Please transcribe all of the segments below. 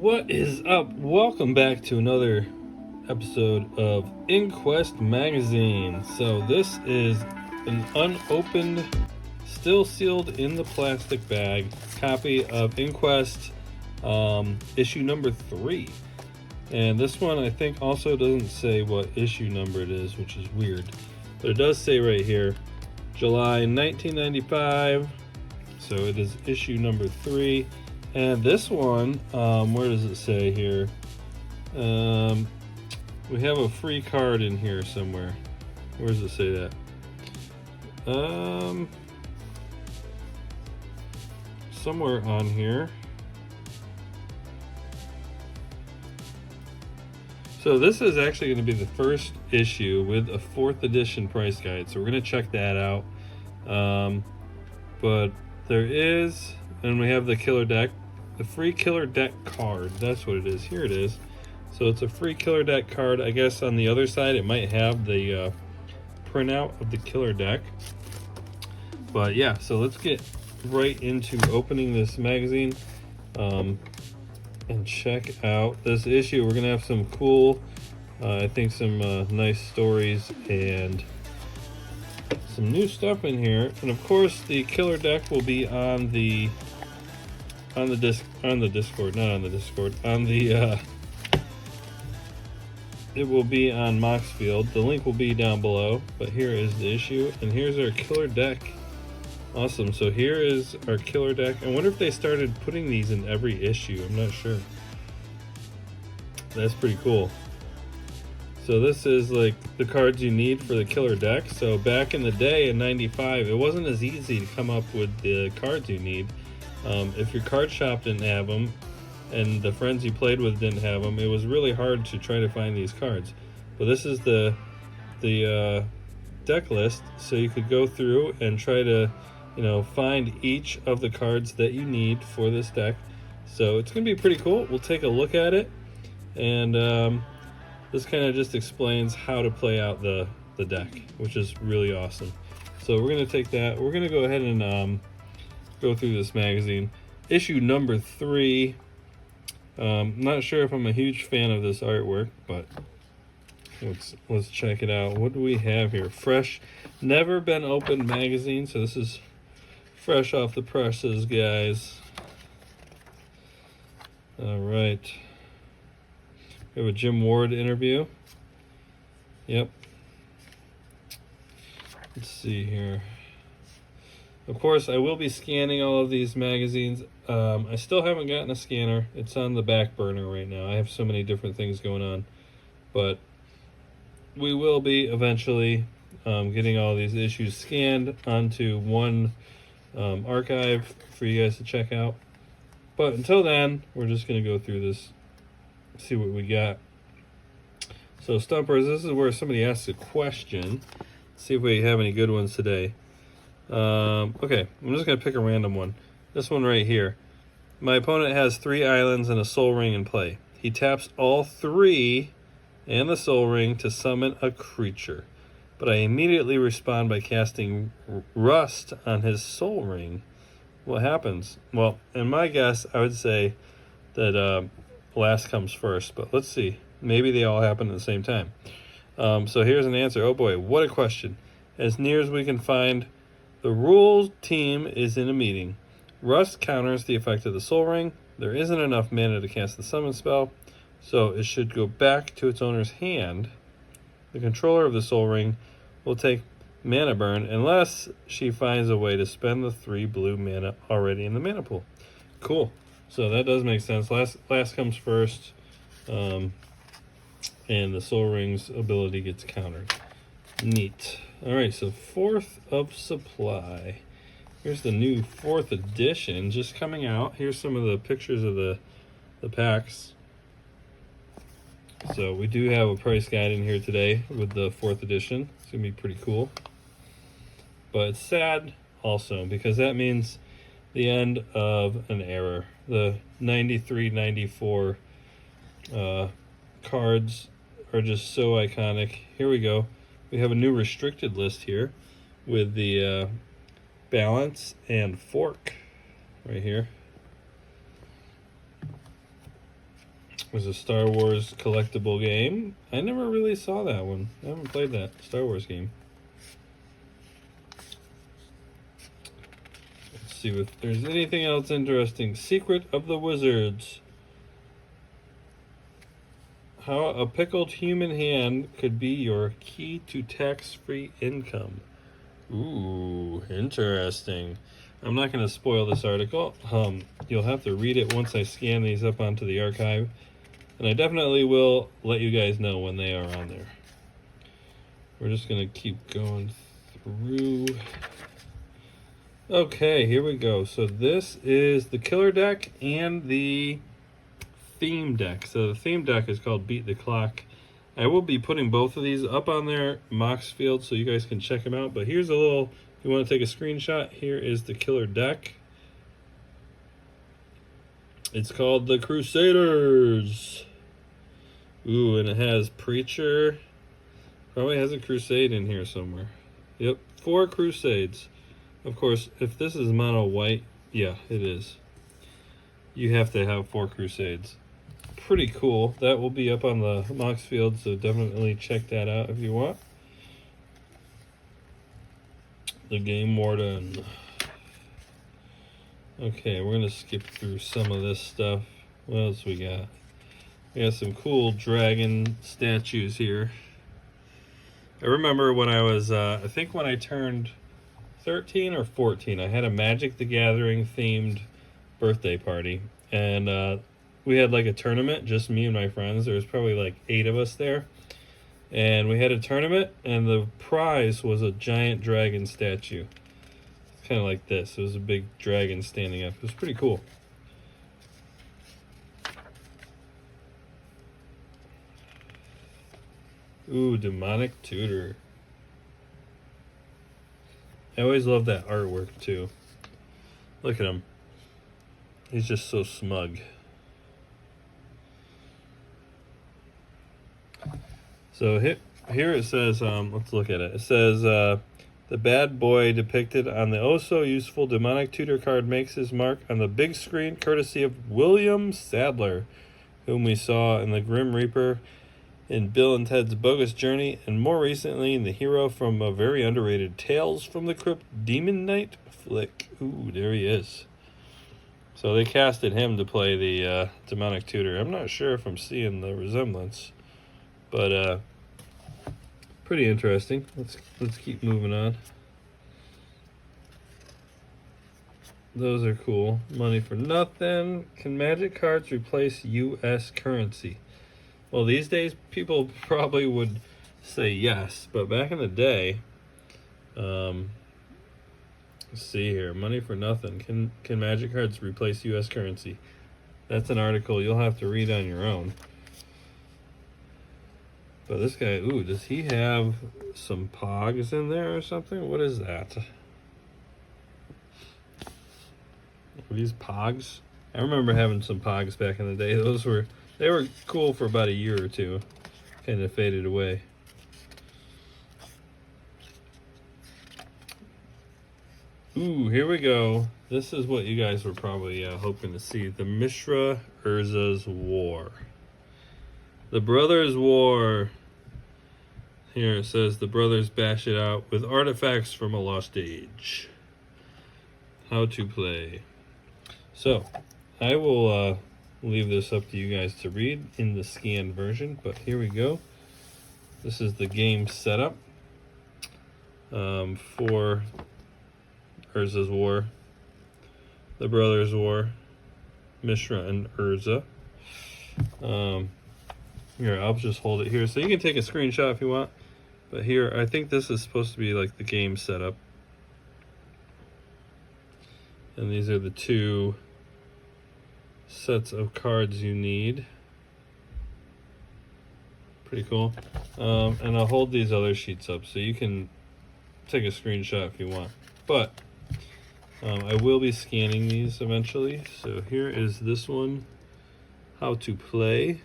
What is up? Welcome back to another episode of Inquest Magazine. So this is an unopened, still sealed in the plastic bag copy of Inquest issue number 3. And this one I think also doesn't say what issue number it is, which is weird. But it does say right here, July 1995. So it is issue number 3. And this one, where does it say here? We have a free card in here somewhere. Where does it say that? Somewhere on here. So this is actually going to be the first issue with a 4th edition price guide. So we're going to check that out. But there is, and we have the killer deck. The free killer deck card, that's what it is. Here it is. So it's a free killer deck card. I guess on the other side it might have the printout of the killer deck. But yeah, so let's get right into opening this magazine and check out this issue. We're gonna have some cool, I think some nice stories and some new stuff in here. And of course the killer deck will be on the Discord, not on the Discord, on the it will be on Moxfield. The link will be down below, but here is the issue, and here's our killer deck. Awesome. So here is our killer deck. I wonder if they started putting these in every issue. I'm not sure. That's pretty cool. So this is like the cards you need for the killer deck. So back in the day in 95, it wasn't as easy to come up with the cards you need. If your card shop didn't have them and the friends you played with didn't have them, it was really hard to try to find these cards. But this is the deck list, so you could go through and try to, find each of the cards that you need for this deck. So it's going to be pretty cool. We'll take a look at it, and this kind of just explains how to play out the deck, which is really awesome. So we're going to take that. We're going to go ahead and go through this magazine. Issue number 3. Not sure if I'm a huge fan of this artwork, but let's check it out. What do we have here? Fresh, never been opened magazine. So this is fresh off the presses, guys. All right. We have a Jim Ward interview. Yep. Let's see here. Of course, I will be scanning all of these magazines. I still haven't gotten a scanner. It's on the back burner right now. I have so many different things going on. But we will be eventually getting all these issues scanned onto one archive for you guys to check out. But until then, we're just going to go through this, see what we got. So, Stumpers, this is where somebody asks a question. See if we have any good ones today. Okay, I'm just going to pick a random one. This one right here. My opponent has 3 islands and a soul ring in play. He taps all 3 and the soul ring to summon a creature. But I immediately respond by casting Rust on his soul ring. What happens? Well, in my guess, I would say that last comes first. But let's see. Maybe they all happen at the same time. So here's an answer. Oh boy, what a question. As near as we can find, the rules team is in a meeting. Rust counters the effect of the soul ring. There isn't enough mana to cast the summon spell, so it should go back to its owner's hand. The controller of the soul ring will take mana burn unless she finds a way to spend the 3 blue mana already in the mana pool. Cool. So that does make sense. Last comes first, and the soul ring's ability gets countered. Neat. All right, so 4th of Supply. Here's the new 4th edition just coming out. Here's some of the pictures of the packs. So we do have a price guide in here today with the 4th edition. It's going to be pretty cool. But it's sad also because that means the end of an era. The 93, 94 cards are just so iconic. Here we go. We have a new restricted list here with the balance and fork right here. was a Star Wars collectible game. I never really saw that one. I haven't played that Star Wars game. Let's see if there's anything else interesting. Secret of the Wizards. How a pickled human hand could be your key to tax-free income. Ooh, interesting. I'm not going to spoil this article. You'll have to read it once I scan these up onto the archive. And I definitely will let you guys know when they are on there. We're just going to keep going through. Okay, here we go. So this is the killer deck and the theme deck. So the theme deck is called Beat the Clock. I will be putting both of these up on their Mox field so you guys can check them out. But here's a little, if you want to take a screenshot, here is the killer deck. It's called the Crusaders. Ooh, and it has Preacher. Probably has a Crusade in here somewhere. Yep, 4 Crusades. Of course, if this is mono white, yeah, it is. You have to have 4 Crusades. Pretty cool. That will be up on the Mox field, so definitely check that out if you want. The Game Warden. Okay, we're going to skip through some of this stuff. What else we got? We got some cool dragon statues here. I remember when I was, I think when I turned 13 or 14, I had a Magic the Gathering themed birthday party. And we had like a tournament, just me and my friends. There was probably like 8 of us there. And we had a tournament, and the prize was a giant dragon statue. It's kind of like this. It was a big dragon standing up. It was pretty cool. Ooh, Demonic Tutor. I always love that artwork too. Look at him. He's just so smug. So here it says, let's look at it. It says, the bad boy depicted on the oh-so-useful Demonic Tutor card makes his mark on the big screen courtesy of William Sadler, whom we saw in the Grim Reaper, in Bill and Ted's Bogus Journey, and more recently in the hero from a very underrated Tales from the Crypt Demon Knight flick. Ooh, there he is. So they casted him to play the Demonic Tutor. I'm not sure if I'm seeing the resemblance, but pretty interesting. Let's keep moving on. Those are cool. Money for nothing. Can magic cards replace U.S. currency? Well, these days people probably would say yes, but back in the day, let's see here. Money for nothing. Can magic cards replace U.S. currency? That's an article you'll have to read on your own. But this guy, ooh, does he have some pogs in there or something? What is that? Are these pogs? I remember having some pogs back in the day. They were cool for about a year or two. Kind of faded away. Ooh, here we go. This is what you guys were probably hoping to see. The Mishra Urza's War. The Brothers' War. Here it says the brothers bash it out with artifacts from a lost age. How to play. So, I will leave this up to you guys to read in the scanned version, but here we go. This is the game setup for Urza's War, the Brothers' War, Mishra and Urza. Here, I'll just hold it here so you can take a screenshot if you want. But here, I think this is supposed to be like the game setup. And these are the 2 sets of cards you need. Pretty cool. And I'll hold these other sheets up so you can take a screenshot if you want. But I will be scanning these eventually. So here is this one, how to play.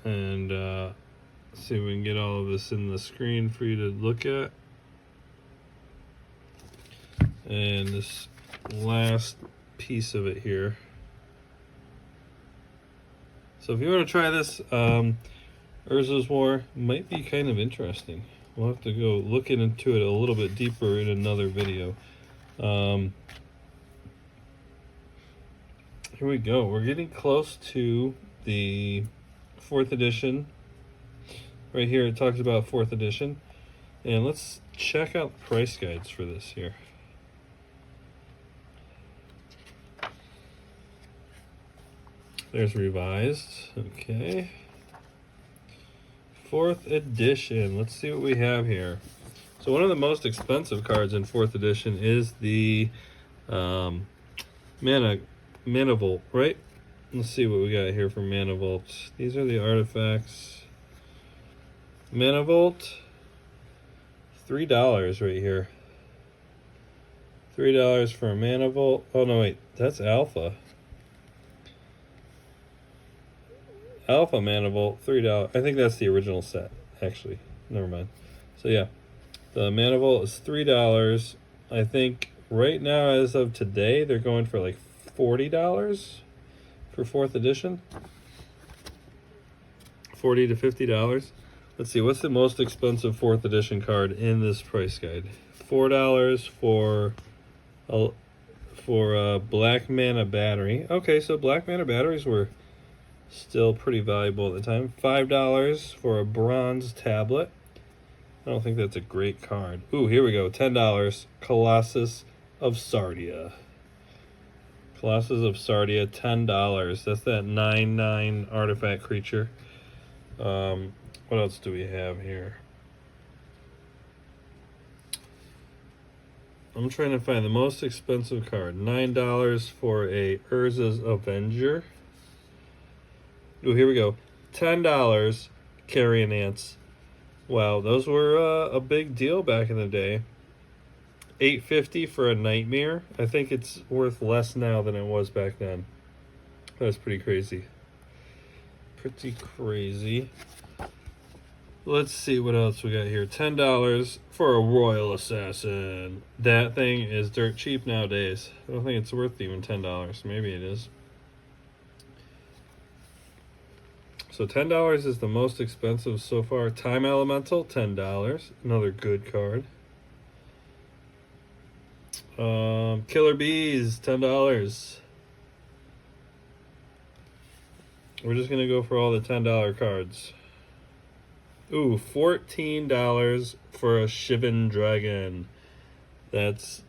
And see if we can get all of this in the screen for you to look at. And this last piece of it here. So if you want to try this, Urza's War might be kind of interesting. We'll have to go look into it a little bit deeper in another video. Here we go. We're getting close to the 4th edition. Right here it talks about 4th edition. And let's check out the price guides for this here. There's revised. Okay. 4th edition. Let's see what we have here. So one of the most expensive cards in 4th edition is the Mana Vault, right? Let's see what we got here for Mana Vault. These are the artifacts. Mana Vault, $3 right here. $3 for a Mana Vault. Oh no, wait, that's Alpha. Alpha Mana Vault, $3. I think that's the original set, actually. Never mind. So yeah, the Mana Vault is $3. I think right now, as of today, they're going for like $40 for 4th edition. $40 to $50. Let's see, what's the most expensive 4th edition card in this price guide? $4 for a Black Mana Battery. Okay, so Black Mana Batteries were still pretty valuable at the time. $5 for a Bronze Tablet. I don't think that's a great card. Ooh, here we go. $10. Colossus of Sardia. Colossus of Sardia, $10. That's that 9/9 artifact creature. What else do we have here? I'm trying to find the most expensive card. $9 for a Urza's Avenger. Oh, here we go. $10 Carrion Ants. Wow, those were a big deal back in the day. $8.50 for a Nightmare. I think it's worth less now than it was back then. That's pretty crazy. Pretty crazy. Let's see what else we got here. $10 for a Royal Assassin. That thing is dirt cheap nowadays. I don't think it's worth even $10. Maybe it is. So $10 is the most expensive so far. Time Elemental, $10. Another good card. Killer Bees, $10. We're just gonna go for all the $10 cards. Ooh, $14 for a Shivan Dragon. That's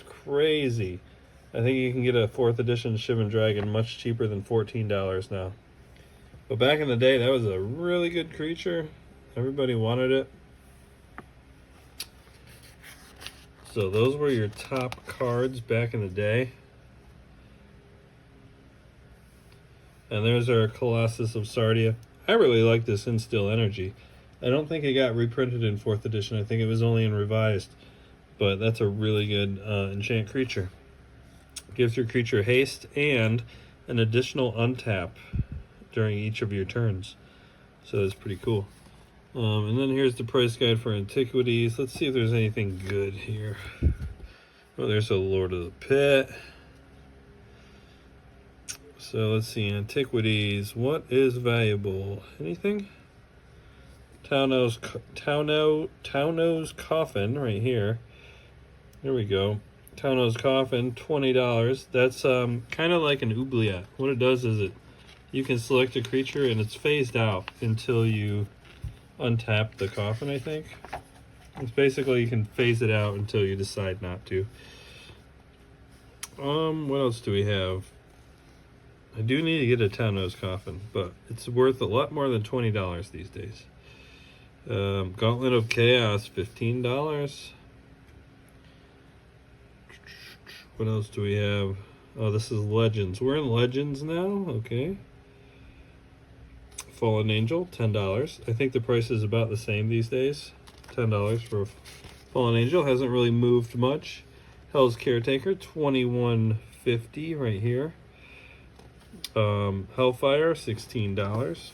crazy. I think you can get a 4th edition Shivan Dragon much cheaper than $14 now. But back in the day, that was a really good creature. Everybody wanted it. So those were your top cards back in the day. And there's our Colossus of Sardia. I really like this Instill Energy. I don't think it got reprinted in 4th edition. I think it was only in revised. But that's a really good enchant creature. Gives your creature haste and an additional untap during each of your turns. So that's pretty cool. And then here's the price guide for Antiquities. Let's see if there's anything good here. Oh, there's a Lord of the Pit. So let's see, Antiquities. What is valuable? Anything? Tauno's Coffin right here. Here we go. Tauno's Coffin, $20. That's kind of like an oubliette. What it does is you can select a creature and it's phased out until you untap the coffin, I think. It's basically you can phase it out until you decide not to. What else do we have? I do need to get a Tauno's Coffin, but it's worth a lot more than $20 these days. Gauntlet of Chaos, $15. What else do we have? Oh, this is Legends. We're in Legends now. Okay. Fallen Angel, $10. I think the price is about the same these days. $10 for Fallen Angel. Hasn't really moved much. Hell's Caretaker, $21.50 right here. Hellfire, $16.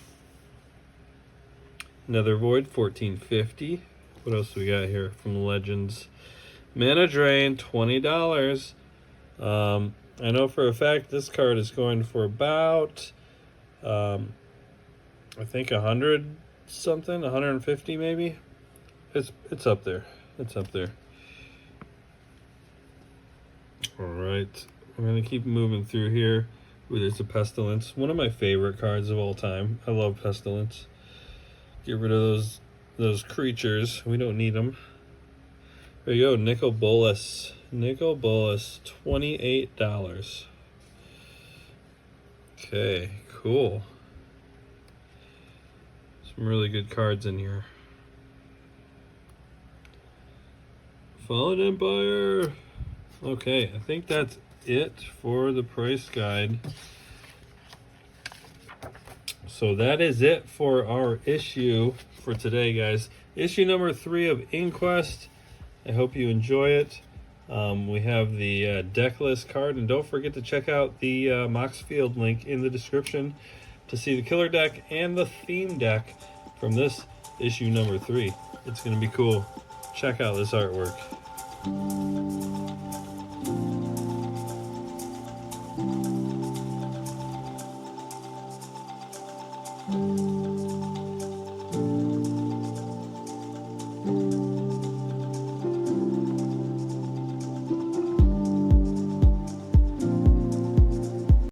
Nether Void, $14.50. What else do we got here from Legends? Mana Drain, $20. I know for a fact this card is going for about, I think 100 something, 150 maybe. It's up there. It's up there. All right, I'm gonna keep moving through here. Ooh, there's a Pestilence, one of my favorite cards of all time. I love Pestilence. Get rid of those creatures. We don't need them. There you go, Nicol Bolas. Nicol Bolas, $28. Okay, cool. Some really good cards in here. Fallen Empire. Okay, I think that's it for the price guide. So that is it for our issue for today, guys. Issue number 3 of Inquest. I hope you enjoy it. We have the deck list card, and don't forget to check out the Moxfield link in the description to see the killer deck and the theme deck from this issue number 3. It's going to be cool. Check out this artwork.